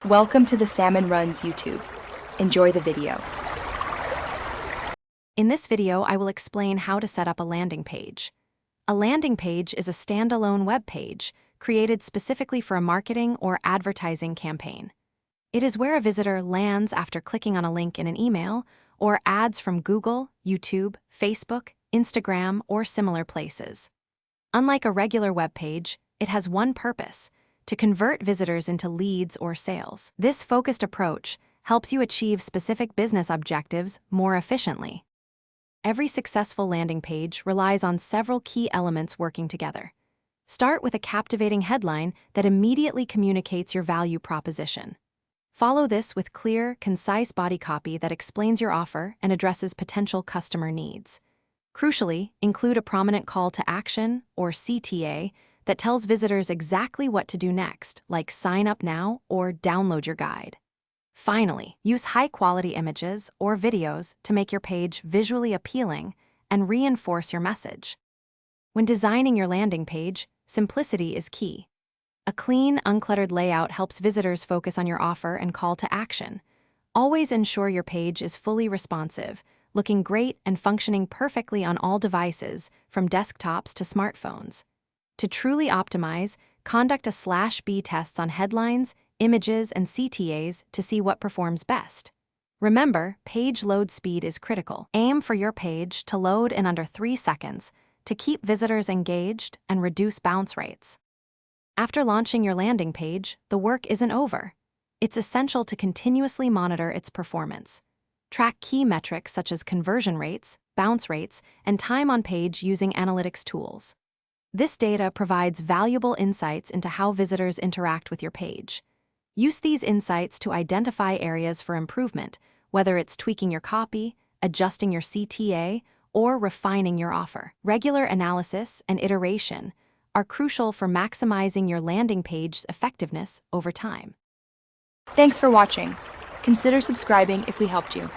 Welcome to the Salmon Runs YouTube. Enjoy the video. In this video, I will explain how to set up a landing page. A landing page is a standalone web page created specifically for a marketing or advertising campaign. It is where a visitor lands after clicking on a link in an email or ads from Google, YouTube, Facebook, Instagram, or similar places. Unlike a regular web page, it has one purpose: to convert visitors into leads or sales. This focused approach helps you achieve specific business objectives more efficiently. Every successful landing page relies on several key elements working together. Start with a captivating headline that immediately communicates your value proposition. Follow this with clear, concise body copy that explains your offer and addresses potential customer needs. Crucially, include a prominent call to action, or CTA, that tells visitors exactly what to do next, like sign up now or download your guide. Finally, use high-quality images or videos to make your page visually appealing and reinforce your message. When designing your landing page, simplicity is key. A clean, uncluttered layout helps visitors focus on your offer and call to action. Always ensure your page is fully responsive, looking great and functioning perfectly on all devices, from desktops to smartphones. To truly optimize, conduct a/B tests on headlines, images, and CTAs to see what performs best. Remember, page load speed is critical. Aim for your page to load in under 3 seconds to keep visitors engaged and reduce bounce rates. After launching your landing page, the work isn't over. It's essential to continuously monitor its performance. Track key metrics such as conversion rates, bounce rates, and time on page using analytics tools. This data provides valuable insights into how visitors interact with your page. Use these insights to identify areas for improvement, whether it's tweaking your copy, adjusting your CTA, or refining your offer. Regular analysis and iteration are crucial for maximizing your landing page's effectiveness over time. Thanks for watching. Consider subscribing if we helped you.